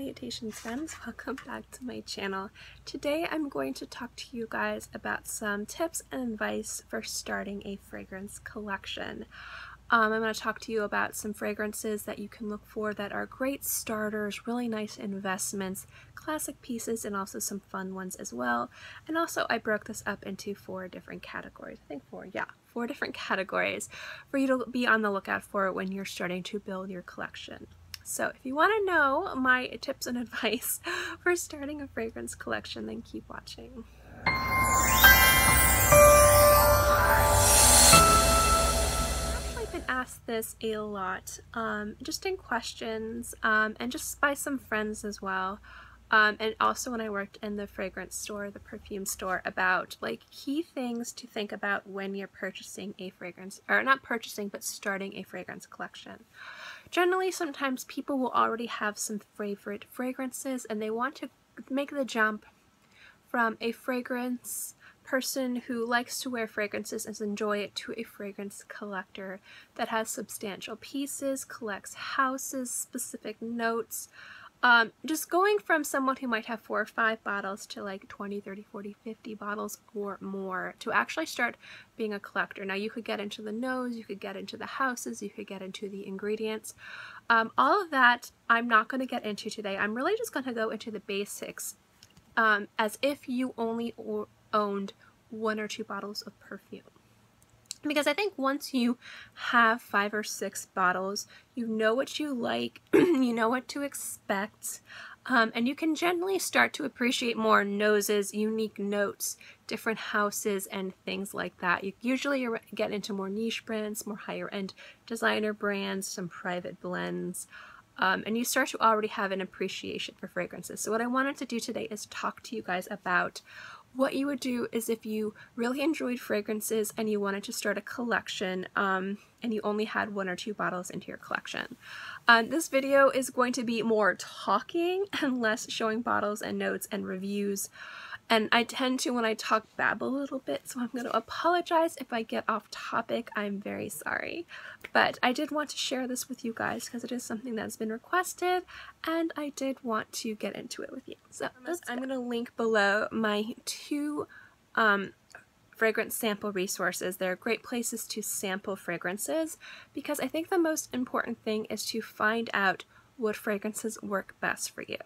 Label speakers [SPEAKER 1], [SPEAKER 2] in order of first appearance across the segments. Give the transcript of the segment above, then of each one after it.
[SPEAKER 1] Salutations friends, welcome back to my channel. Today I'm going to talk to you guys about some tips and advice for starting a fragrance collection. I'm going to talk to you about some fragrances that you can look for that are great starters, really nice investments, classic pieces, and also some fun ones as well. And also I broke this up into 4 different categories. I think 4 different categories for you to be on the lookout for when you're starting to build your collection. So if you want to know my tips and advice for starting a fragrance collection, then keep watching. I've been asked this a lot, just in questions, and just by some friends as well. And also when I worked in the fragrance store, the perfume store, about like key things to think about when you're purchasing a fragrance, or not purchasing, but starting a fragrance collection. Generally, sometimes people will already have some favorite fragrances and they want to make the jump from a fragrance person who likes to wear fragrances and enjoy it to a fragrance collector that has substantial pieces, collects houses, specific notes. Just going from someone who might have 4 or 5 bottles to like 20, 30, 40, 50 bottles or more to actually start being a collector. Now you could get into the nose, you could get into the houses, you could get into the ingredients. All of that I'm not going to get into today. I'm really just going to go into the basics as if you only owned 1 or 2 bottles of perfume. Because I think once you have 5 or 6 bottles, you know what you like, you know what to expect, and you can generally start to appreciate more noses, unique notes, different houses, and things like that. You usually get into more niche brands, more higher end designer brands, some private blends, and you start to already have an appreciation for fragrances. So what I wanted to do today is talk to you guys about what you would do is if you really enjoyed fragrances and you wanted to start a collection and you only had 1 or 2 bottles into your collection. This video is going to be more talking and less showing bottles and notes and reviews. And I tend to, when I talk, babble a little bit, so I'm going to apologize if I get off topic. I'm very sorry. But I did want to share this with you guys because it is something that's been requested, and I did want to get into it with you. So I'm going to link below my 2 fragrance sample resources. They're great places to sample fragrances because I think the most important thing is to find out what fragrances work best for you.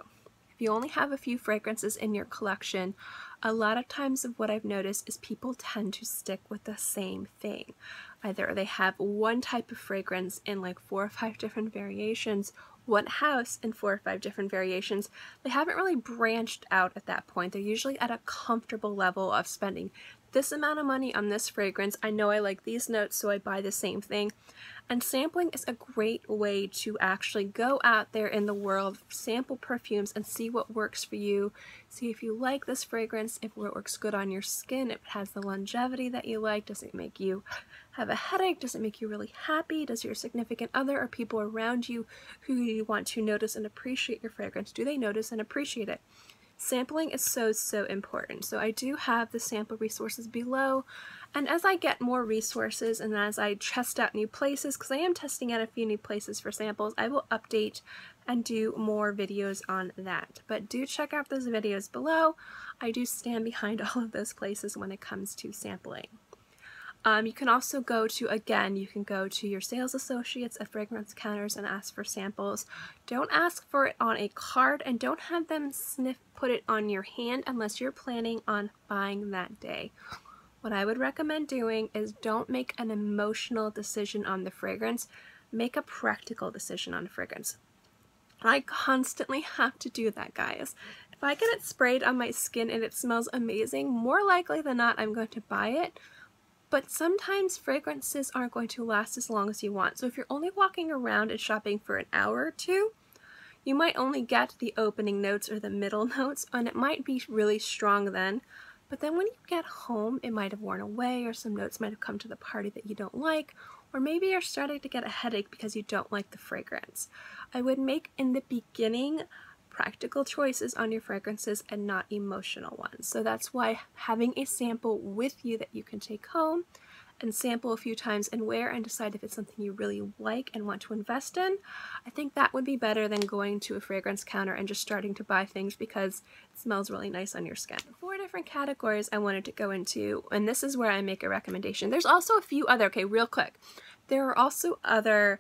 [SPEAKER 1] If you only have a few fragrances in your collection, a lot of times of what I've noticed is people tend to stick with the same thing. Either they have one type of fragrance in like 4 or 5 different variations, one house in 4 or 5 different variations. They haven't really branched out at that point. They're usually at a comfortable level of spending this amount of money on this fragrance. I know I like these notes, so I buy the same thing. And sampling is a great way to actually go out there in the world, sample perfumes, and see what works for you. See if you like this fragrance, if it works good on your skin, if it has the longevity that you like. Does it make you have a headache? Does it make you really happy? Does your significant other or people around you who you want to notice and appreciate your fragrance, do they notice and appreciate it? Sampling is so important. So I do have the sample resources below, and as I get more resources and as I test out new places, because I am testing out a few new places for samples, I will update and do more videos on that. But do check out those videos below. I do stand behind all of those places when it comes to sampling. You can also go to, again, you can go to your sales associates at fragrance counters and ask for samples. Don't ask for it on a card and don't have them put it on your hand unless you're planning on buying that day. What I would recommend doing is don't make an emotional decision on the fragrance, make a practical decision on the fragrance. I constantly have to do that, guys. If I get it sprayed on my skin and it smells amazing, more likely than not I'm going to buy it. But sometimes fragrances aren't going to last as long as you want. So if you're only walking around and shopping for an hour or 2, you might only get the opening notes or the middle notes, and it might be really strong then. But then when you get home, it might have worn away, or some notes might have come to the party that you don't like, or maybe you're starting to get a headache because you don't like the fragrance. I would make, in the beginning, practical choices on your fragrances and not emotional ones. So that's why having a sample with you that you can take home and sample a few times and wear and decide if it's something you really like and want to invest in, I think that would be better than going to a fragrance counter and just starting to buy things because it smells really nice on your skin. 4 different categories I wanted to go into, and this is where I make a recommendation. There's also a few other, okay, real quick. There are also other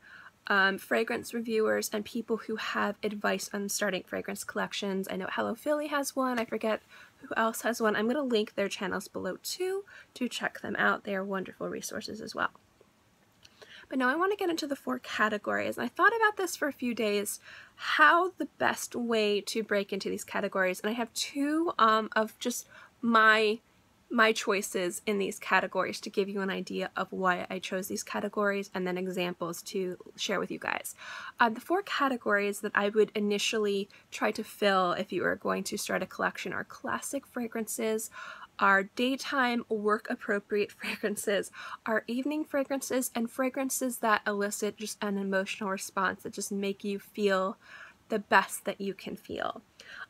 [SPEAKER 1] fragrance reviewers and people who have advice on starting fragrance collections. I know HelloPhilly has one. I forget who else has one. I'm going to link their channels below too to check them out. They are wonderful resources as well. But now I want to get into the 4 categories. And I thought about this for a few days, how the best way to break into these categories. And I have 2 of just my choices in these categories to give you an idea of why I chose these categories, and then examples to share with you guys. The 4 categories that I would initially try to fill if you were going to start a collection are classic fragrances, our daytime work-appropriate fragrances, our evening fragrances, and fragrances that elicit just an emotional response that just make you feel the best that you can feel.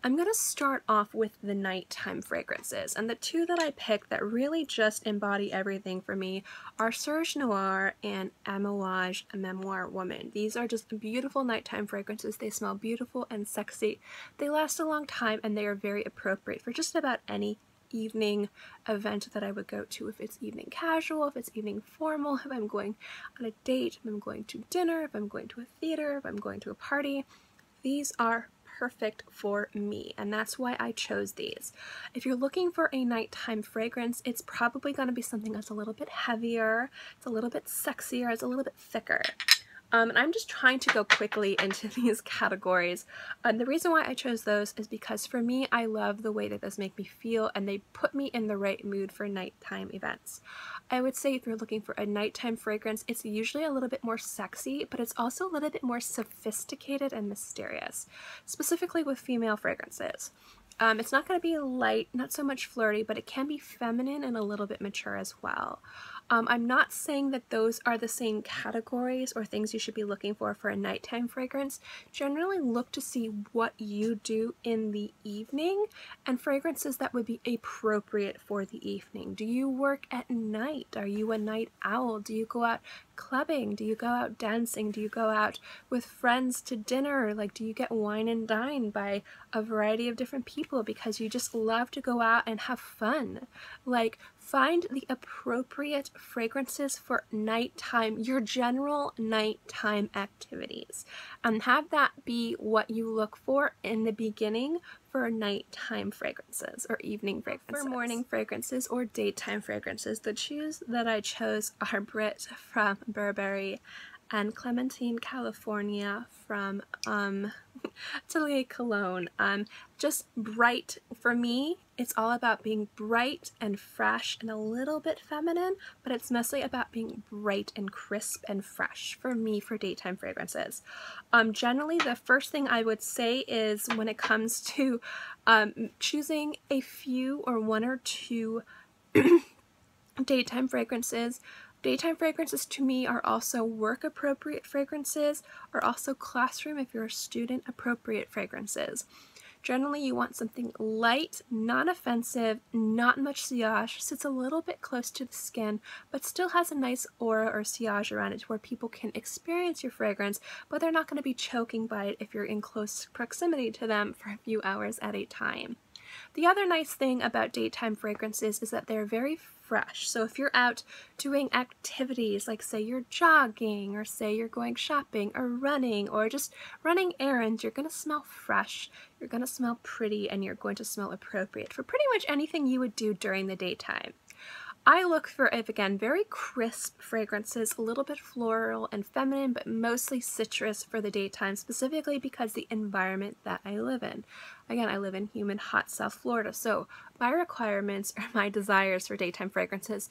[SPEAKER 1] I'm going to start off with the nighttime fragrances, and the 2 that I picked that really just embody everything for me are Serge Noir and Amouage Memoir Woman. These are just beautiful nighttime fragrances. They smell beautiful and sexy. They last a long time, and they are very appropriate for just about any evening event that I would go to. If it's evening casual, if it's evening formal, if I'm going on a date, if I'm going to dinner, if I'm going to a theater, if I'm going to a party, these are perfect for me, and that's why I chose these. If you're looking for a nighttime fragrance, it's probably going to be something that's a little bit heavier, it's a little bit sexier, it's a little bit thicker. And I'm just trying to go quickly into these categories. The reason why I chose those is because for me, I love the way that those make me feel, and they put me in the right mood for nighttime events. I would say if you're looking for a nighttime fragrance, it's usually a little bit more sexy, but it's also a little bit more sophisticated and mysterious, specifically with female fragrances. It's not going to be light, not so much flirty, but it can be feminine and a little bit mature as well. I'm not saying that those are the same categories or things you should be looking for a nighttime fragrance. Generally look to see what you do in the evening and fragrances that would be appropriate for the evening. Do you work at night? Are you a night owl? Do you go out clubbing? Do you go out dancing? Do you go out with friends to dinner? Like, do you get wine and dine by a variety of different people because you just love to go out and have fun? Like, find the appropriate fragrances for nighttime, your general nighttime activities, and have that be what you look for in the beginning for nighttime fragrances or evening fragrances. For morning fragrances or daytime fragrances, the 2 that I chose are Brit from Burberry and Clementine, California from Atelier Cologne. Just bright. For me, it's all about being bright and fresh and a little bit feminine, but it's mostly about being bright and crisp and fresh for me for daytime fragrances. Generally, the first thing I would say is when it comes to choosing a few or 1 or 2 daytime fragrances to me are also work-appropriate fragrances, are also classroom, if you're a student, appropriate fragrances. Generally, you want something light, non-offensive, not much sillage, sits a little bit close to the skin, but still has a nice aura or sillage around it where people can experience your fragrance, but they're not going to be choking by it if you're in close proximity to them for a few hours at a time. The other nice thing about daytime fragrances is that they're very fresh. So if you're out doing activities like say you're jogging or say you're going shopping or running or just running errands, you're going to smell fresh, you're going to smell pretty, and you're going to smell appropriate for pretty much anything you would do during the daytime. I look for, again, very crisp fragrances, a little bit floral and feminine, but mostly citrus for the daytime, specifically because the environment that I live in. Again, I live in humid, hot South Florida, so my requirements or my desires for daytime fragrances,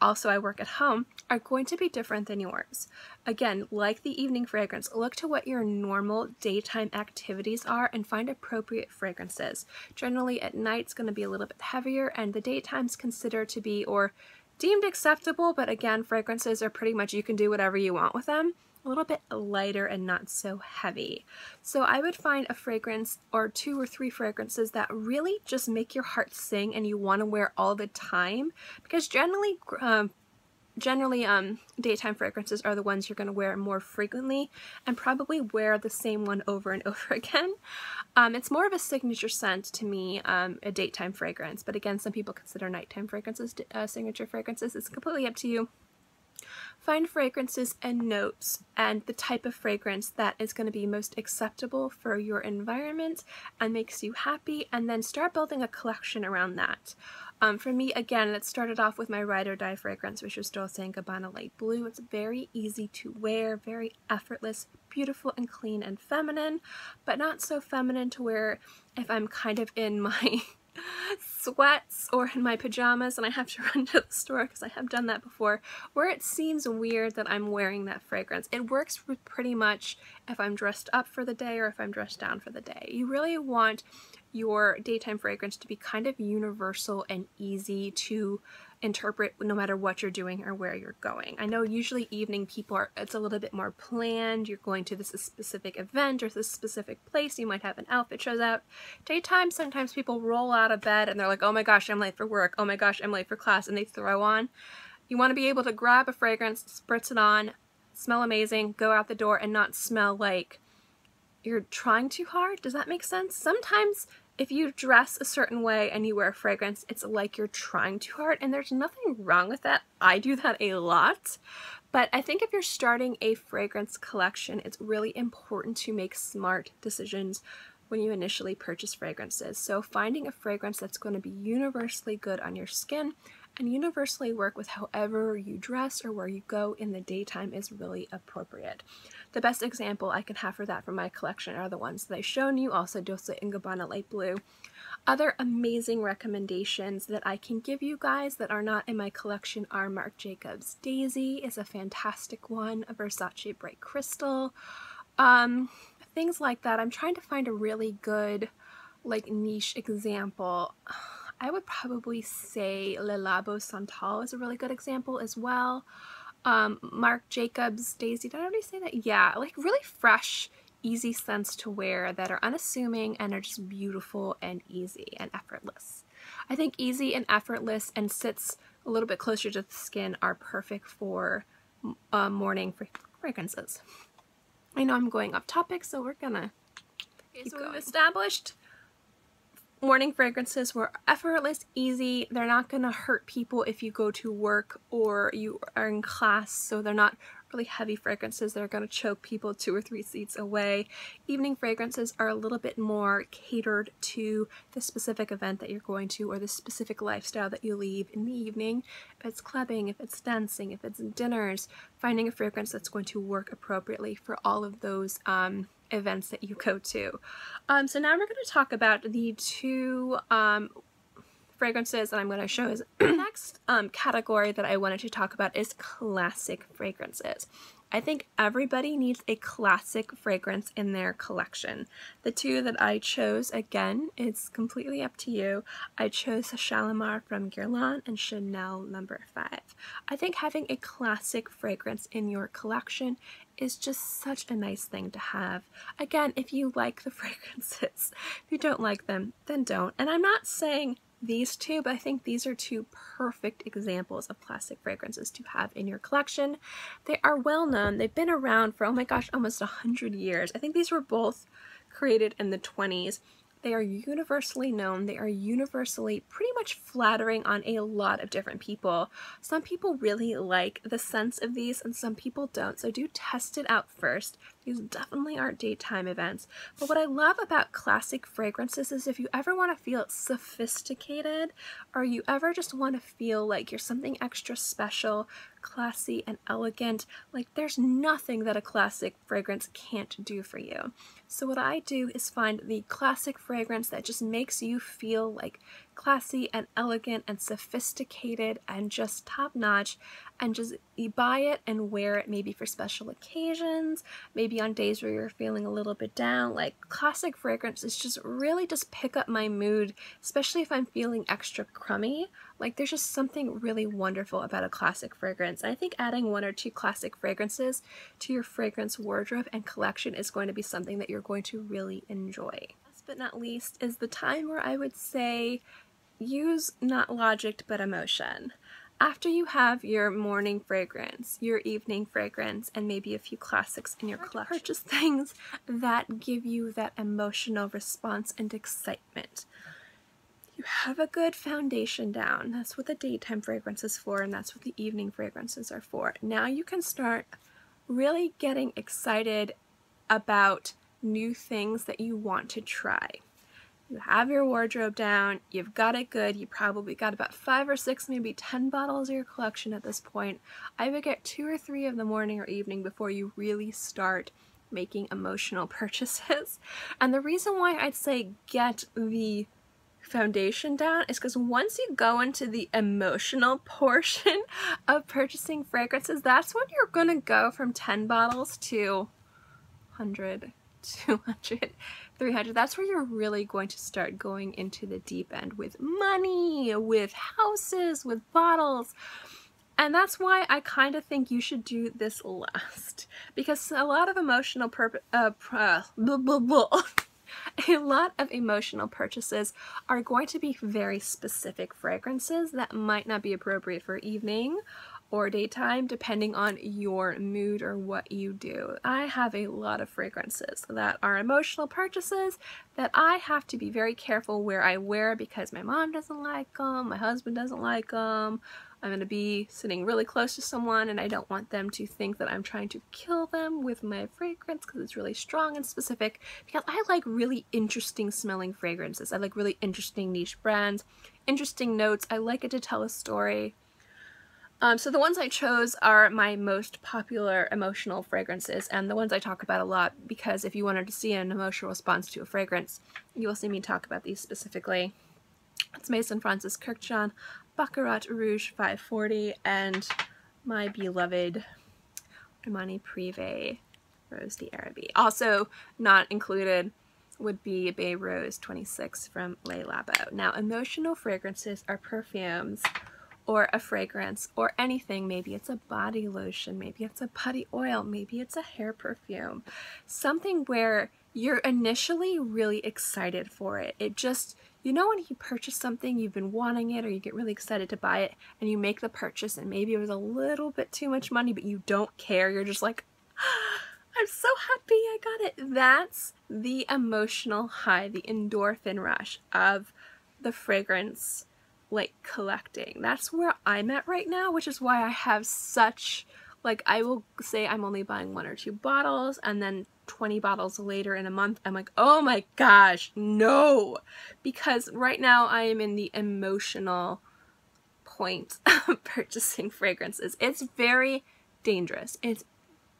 [SPEAKER 1] also I work at home, are going to be different than yours. Again, like the evening fragrance, look to what your normal daytime activities are and find appropriate fragrances. Generally at night it's going to be a little bit heavier, and the daytime's considered to be or deemed acceptable, but again, fragrances are pretty much you can do whatever you want with them. A little bit lighter and not so heavy. So I would find a fragrance or 2 or 3 fragrances that really just make your heart sing and you want to wear all the time, because generally generally daytime fragrances are the ones you're going to wear more frequently and probably wear the same one over and over again. It's more of a signature scent to me, a daytime fragrance, but again, some people consider nighttime fragrances signature fragrances. It's completely up to you. Find fragrances and notes and the type of fragrance that is going to be most acceptable for your environment and makes you happy, and then start building a collection around that. For me, again, it started off with my Ride or Die fragrance, which was Dolce & Gabbana Light Blue. It's very easy to wear, very effortless, beautiful and clean and feminine, but not so feminine to where if I'm kind of in my sweats or in my pajamas and I have to run to the store, because I have done that before, where it seems weird that I'm wearing that fragrance. It works with pretty much if I'm dressed up for the day or if I'm dressed down for the day. You really want your daytime fragrance to be kind of universal and easy to interpret no matter what you're doing or where you're going. I know usually evening people it's a little bit more planned. You're going to this specific event or this specific place. You might have an outfit shows out. Daytime, sometimes people roll out of bed and they're like, oh my gosh, I'm late for work. Oh my gosh, I'm late for class, and they throw on. You want to be able to grab a fragrance, spritz it on, smell amazing, go out the door and not smell like you're trying too hard. Does that make sense? Sometimes if you dress a certain way and you wear a fragrance, it's like you're trying too hard, and there's nothing wrong with that. I do that a lot. But I think if you're starting a fragrance collection, it's really important to make smart decisions when you initially purchase fragrances. So finding a fragrance that's going to be universally good on your skin and universally work with however you dress or where you go in the daytime is really appropriate. The best example I can have for that from my collection are the ones that I've shown you, also Dolce & Gabbana Light Blue. Other amazing recommendations that I can give you guys that are not in my collection are Marc Jacobs Daisy is a fantastic one, a Versace Bright Crystal, things like that. I'm trying to find a really good like niche example. I would probably say Le Labo Santal is a really good example as well. Marc Jacobs Daisy, did I already say that? Yeah, like really fresh, easy scents to wear that are unassuming and are just beautiful and easy and effortless. I think easy and effortless and sits a little bit closer to the skin are perfect for morning fragrances. I know I'm going off topic, so we're gonna keep going. We've established morning fragrances were effortless, easy. They're not gonna hurt people if you go to work or you are in class, so they're not really heavy fragrances that are gonna choke people 2 or 3 seats away. Evening fragrances are a little bit more catered to the specific event that you're going to or the specific lifestyle that you lead in the evening. If it's clubbing, if it's dancing, if it's dinners, finding a fragrance that's going to work appropriately for all of those events that you go to. So now we're going to talk about the 2 fragrances that I'm going to show. Is the next category that I wanted to talk about is classic fragrances. I think everybody needs a classic fragrance in their collection. The 2 that I chose, again, it's completely up to you. I chose Shalimar from Guerlain and Chanel No. 5. I think having a classic fragrance in your collection is just such a nice thing to have. Again, if you like the fragrances, if you don't like them, then don't. And I'm not saying these 2, but I think these are 2 perfect examples of classic fragrances to have in your collection. They are well known. They've been around for, oh my gosh, almost 100 years. I think these were both created in the 20s. They are universally known. They are universally pretty much flattering on a lot of different people. Some people really like the scents of these and some people don't, so do test it out first. These definitely aren't daytime events. But what I love about classic fragrances is if you ever want to feel sophisticated or you ever just want to feel like you're something extra special, classy and elegant, like there's nothing that a classic fragrance can't do for you. So what I do is find the classic fragrance that just makes you feel like classy and elegant and sophisticated and just top-notch, and just you buy it and wear it maybe for special occasions, maybe on days where you're feeling a little bit down. Like classic fragrances just really just pick up my mood, especially if I'm feeling extra crummy. Like there's just something really wonderful about a classic fragrance. And I think adding 1 or 2 classic fragrances to your fragrance wardrobe and collection is going to be something that you're going to really enjoy. Last but not least is the time where I would say use not logic but emotion. After you have your morning fragrance, your evening fragrance, and maybe a few classics in your collection, purchase things that give you that emotional response and excitement. You have a good foundation down. That's what the daytime fragrance is for, and that's what the evening fragrances are for. Now you can start really getting excited about new things that you want to try. You have your wardrobe down, you've got it good, you probably got about 5 or 6, maybe 10 bottles of your collection at this point. I would get 2 or 3 of the morning or evening before you really start making emotional purchases. And the reason why I'd say get the foundation down is because once you go into the emotional portion of purchasing fragrances, that's when you're gonna go from 10 bottles to 100, 200, 300. That's where you're really going to start going into the deep end with money, with houses, with bottles. And that's why I kind of think you should do this last, because a lot of emotional a lot of emotional purchases are going to be very specific fragrances that might not be appropriate for evening or daytime, depending on your mood or what you do. I have a lot of fragrances that are emotional purchases that I have to be very careful where I wear because my mom doesn't like them, my husband doesn't like them. I'm going to be sitting really close to someone and I don't want them to think that I'm trying to kill them with my fragrance because it's really strong and specific, because I like really interesting smelling fragrances. I like really interesting niche brands, interesting notes. I like it to tell a story. So the ones I chose are my most popular emotional fragrances and the ones I talk about a lot, because if you wanted to see an emotional response to a fragrance, you will see me talk about these specifically. It's Maison Francis Kurkdjian, Baccarat Rouge 540, and my beloved Armani Prive Rose d'Arabie. Also not included would be Bay Rose 26 from Le Labo. Now, emotional fragrances are perfumes or a fragrance or anything. Maybe it's a body lotion, maybe it's a body oil, maybe it's a hair perfume. Something where you're initially really excited for it. It just, you know, when you purchase something, you've been wanting it or you get really excited to buy it and you make the purchase and maybe it was a little bit too much money, but you don't care. You're just like, I'm so happy I got it. That's the emotional high, the endorphin rush of the fragrance like collecting. That's where I'm at right now, which is why I have such, like, I will say I'm only buying 1 or 2 bottles and then 20 bottles later in a month I'm like, oh my gosh, no, because right now I am in the emotional point of purchasing fragrances. It's very dangerous. It's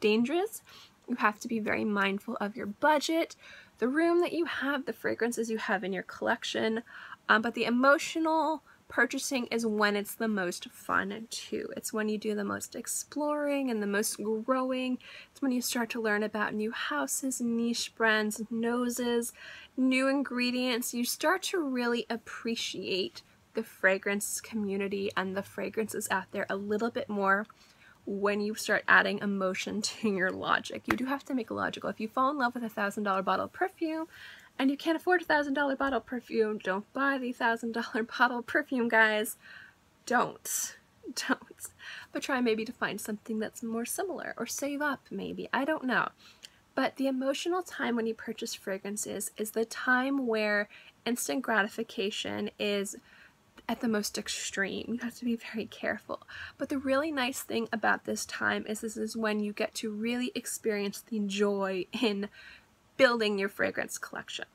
[SPEAKER 1] dangerous. You have to be very mindful of your budget, the room that you have, the fragrances you have in your collection, but the emotional purchasing is when it's the most fun too. It's when you do the most exploring and the most growing. It's when you start to learn about new houses, niche brands, noses, new ingredients. You start to really appreciate the fragrance community and the fragrances out there a little bit more when you start adding emotion to your logic. You do have to make it logical. If you fall in love with a $1,000 bottle of perfume and you can't afford a $1,000 bottle of perfume, don't buy the $1,000 bottle of perfume, guys. Don't. But try maybe to find something that's more similar, or save up maybe. I don't know. But the emotional time when you purchase fragrances is the time where instant gratification is at the most extreme. You have to be very careful. But the really nice thing about this time is this is when you get to really experience the joy in building your fragrance collection.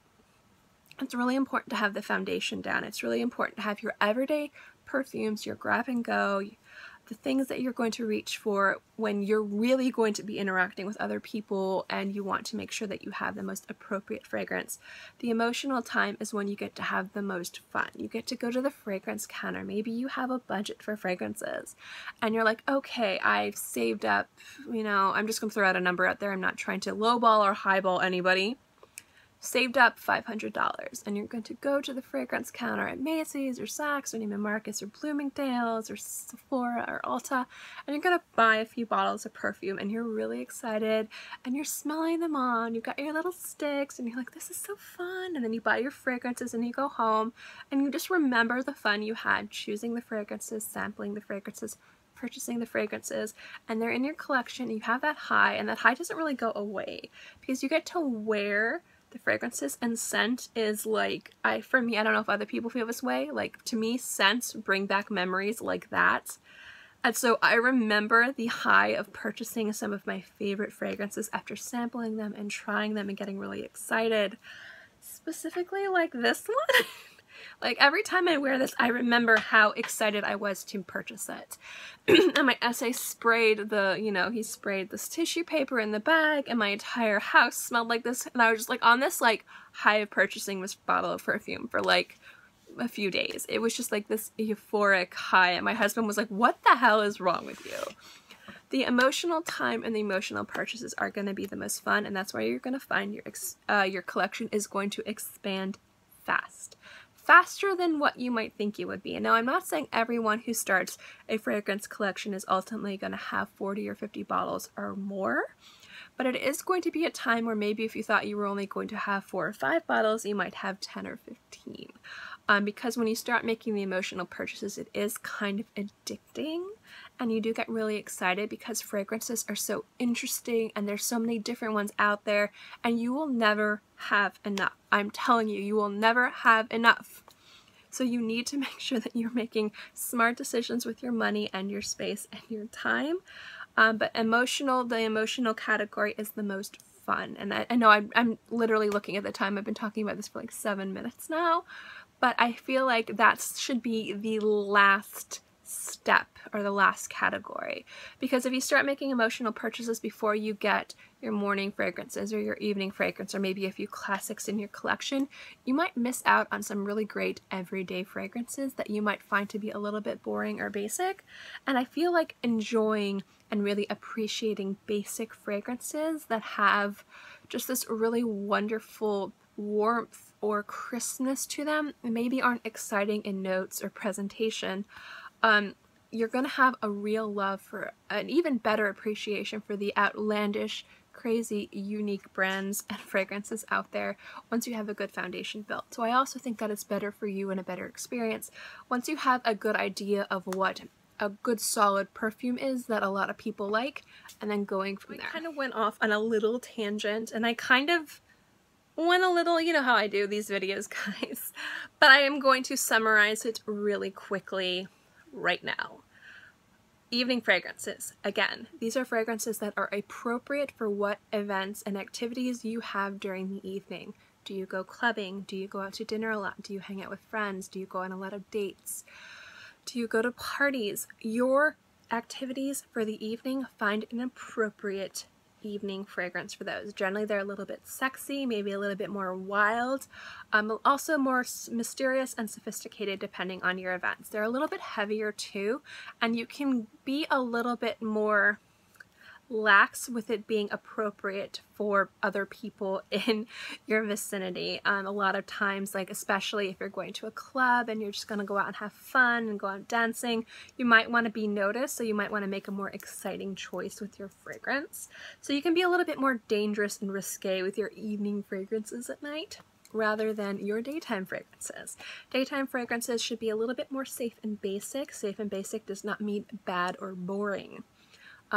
[SPEAKER 1] It's really important to have the foundation down. It's really important to have your everyday perfumes, your grab and go, the things that you're going to reach for when you're really going to be interacting with other people and you want to make sure that you have the most appropriate fragrance. The emotional time is when you get to have the most fun. You get to go to the fragrance counter. Maybe you have a budget for fragrances and you're like, okay, I've saved up, you know, I'm just going to throw out a number out there. I'm not trying to lowball or highball anybody. saved up $500 and you're going to go to the fragrance counter at Macy's or Saks or Neiman Marcus or Bloomingdale's or Sephora or Ulta, and you're going to buy a few bottles of perfume, and you're really excited and you're smelling them on. You've got your little sticks and you're like, this is so fun. And then you buy your fragrances and you go home and you just remember the fun you had choosing the fragrances, sampling the fragrances, purchasing the fragrances, and they're in your collection. You have that high, and that high doesn't really go away because you get to wear the fragrances, and scent is like, for me, I don't know if other people feel this way, like to me scents bring back memories like that. And so I remember the high of purchasing some of my favorite fragrances after sampling them and trying them and getting really excited. Specifically like this one. Like every time I wear this, I remember how excited I was to purchase it. And my essay sprayed the, he sprayed this tissue paper in the bag, and my entire house smelled like this. And I was just like on this like high of purchasing this bottle of perfume for like a few days. It was just like this euphoric high, and my husband was like, what the hell is wrong with you? The emotional time and the emotional purchases are going to be the most fun, and that's why you're going to find your collection is going to expand fast. Faster than what you might think it would be. And now I'm not saying everyone who starts a fragrance collection is ultimately going to have 40 or 50 bottles or more, but it is going to be a time where maybe if you thought you were only going to have 4 or 5 bottles, you might have 10 or 15. Because when you start making the emotional purchases, it is kind of addicting, and you do get really excited because fragrances are so interesting and there's so many different ones out there, and you will never have enough. I'm telling you, you will never have enough. So you need to make sure that you're making smart decisions with your money and your space and your time. But the emotional category is the most fun. And I know I'm literally looking at the time. I've been talking about this for like 7 minutes now. But I feel like that should be the last step or the last category, because if you start making emotional purchases before you get your morning fragrances or your evening fragrance or maybe a few classics in your collection, you might miss out on some really great everyday fragrances that you might find to be a little bit boring or basic. And I feel like enjoying and really appreciating basic fragrances that have just this really wonderful warmth or crispness to them, maybe aren't exciting in notes or presentation, you're going to have a real love for an even better appreciation for the outlandish, crazy, unique brands and fragrances out there once you have a good foundation built. So I also think that it's better for you and a better experience once you have a good idea of what a good solid perfume is that a lot of people like, and then going from there. I kind of went off on a little tangent, and I kind of went a little, you know how I do these videos, guys, but I am going to summarize it really quickly right now. Evening fragrances. Again, these are fragrances that are appropriate for what events and activities you have during the evening. Do you go clubbing? Do you go out to dinner a lot? Do you hang out with friends? Do you go on a lot of dates? Do you go to parties? Your activities for the evening, find an appropriate evening fragrance for those. Generally they're a little bit sexy, maybe a little bit more wild, also more mysterious and sophisticated depending on your events. They're a little bit heavier too, and you can be a little bit more lax with it being appropriate for other people in your vicinity. A lot of times, like especially if you're going to a club and you're just going to go out and have fun and go out dancing, you might want to be noticed, so you might want to make a more exciting choice with your fragrance. So you can be a little bit more dangerous and risque with your evening fragrances at night rather than your daytime fragrances. Daytime fragrances should be a little bit more safe and basic. Safe and basic does not mean bad or boring.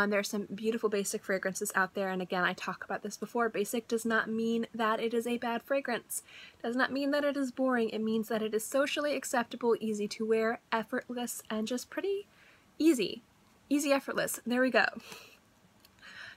[SPEAKER 1] There are some beautiful basic fragrances out there, and again, I talk about this before. Basic does not mean that it is a bad fragrance. It does not mean that it is boring. It means that it is socially acceptable, easy to wear, effortless, and just pretty easy. Easy, effortless. There we go.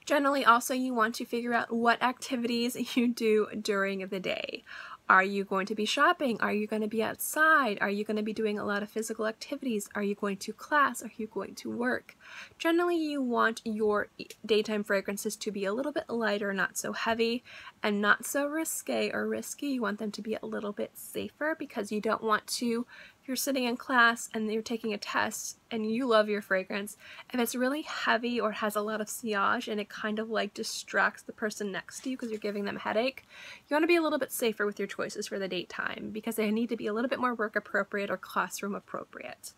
[SPEAKER 1] Generally, also, you want to figure out what activities you do during the day. Are you going to be shopping? Are you going to be outside? Are you going to be doing a lot of physical activities? Are you going to class? Are you going to work? Generally, you want your daytime fragrances to be a little bit lighter, not so heavy, and not so risque or risky. You want them to be a little bit safer because you don't want to, if you're sitting in class and you're taking a test and you love your fragrance, if it's really heavy or has a lot of sillage and it kind of like distracts the person next to you because you're giving them a headache, you want to be a little bit safer with your choices for the daytime because they need to be a little bit more work appropriate or classroom appropriate.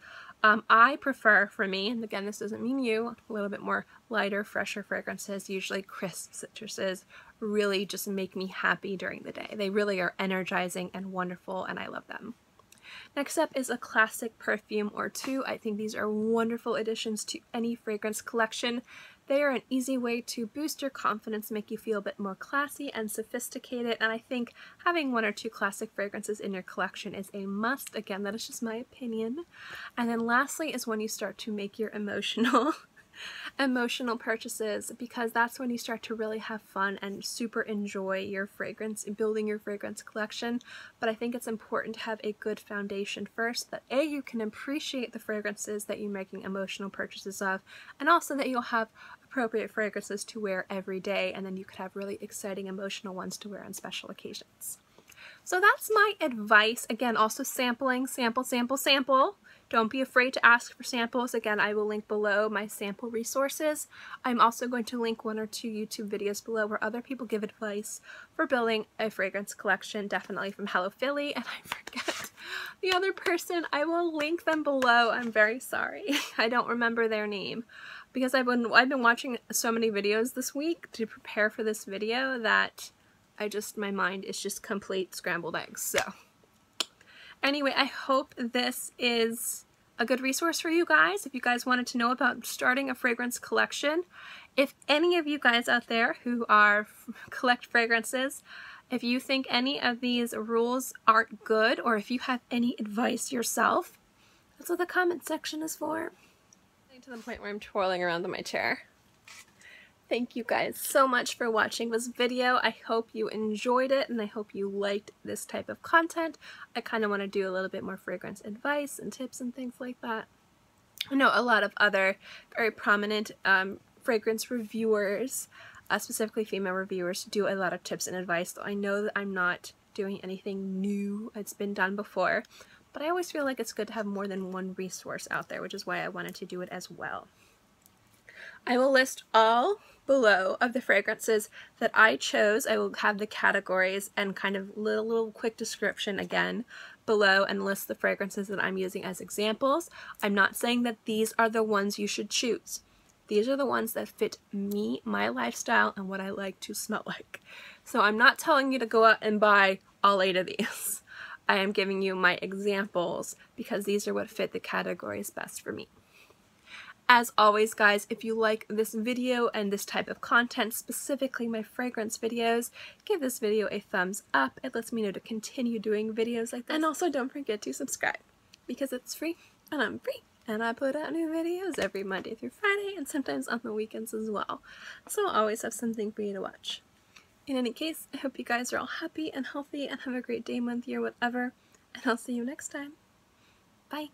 [SPEAKER 1] I prefer, for me, and again this doesn't mean you, a little bit more lighter, fresher fragrances, usually crisp citruses, really just make me happy during the day. They really are energizing and wonderful and I love them. Next up is a classic perfume or two. I think these are wonderful additions to any fragrance collection. They are an easy way to boost your confidence, make you feel a bit more classy and sophisticated, and I think having one or two classic fragrances in your collection is a must. Again, that is just my opinion. And then lastly is when you start to make your emotional purchases, because that's when you start to really have fun and super enjoy your fragrance, building your fragrance collection. But I think it's important to have a good foundation first, that A, you can appreciate the fragrances that you're making emotional purchases of, and also that you'll have appropriate fragrances to wear every day, and then you could have really exciting emotional ones to wear on special occasions. So that's my advice. Again, also sampling, sample. Don't be afraid to ask for samples. Again, I will link below my sample resources. I'm also going to link one or two YouTube videos below where other people give advice for building a fragrance collection, definitely from HelloPhilly, and I forget the other person. I will link them below. I'm very sorry. I don't remember their name because I've been watching so many videos this week to prepare for this video that my mind is just complete scrambled eggs. So anyway, I hope this is a good resource for you guys if you guys wanted to know about starting a fragrance collection. If any of you guys out there who collect fragrances, if you think any of these rules aren't good, or if you have any advice yourself, that's what the comment section is for. To the point where I'm twirling around in my chair. Thank you guys so much for watching this video. I hope you enjoyed it and I hope you liked this type of content. I kind of want to do a little bit more fragrance advice and tips and things like that. I know a lot of other very prominent fragrance reviewers, specifically female reviewers, do a lot of tips and advice, though I know that I'm not doing anything new. It's been done before, but I always feel like it's good to have more than one resource out there, which is why I wanted to do it as well. I will list all below of the fragrances that I chose. I will have the categories and kind of little quick description again below and list the fragrances that I'm using as examples. I'm not saying that these are the ones you should choose. These are the ones that fit me, my lifestyle, and what I like to smell like. So I'm not telling you to go out and buy all 8 of these. I am giving you my examples because these are what fit the categories best for me. As always, guys, if you like this video and this type of content, specifically my fragrance videos, give this video a thumbs up. It lets me know to continue doing videos like this. And also don't forget to subscribe because it's free and I'm free. And I put out new videos every Monday through Friday and sometimes on the weekends as well. So I'll always have something for you to watch. In any case, I hope you guys are all happy and healthy and have a great day, month, year, whatever. And I'll see you next time. Bye.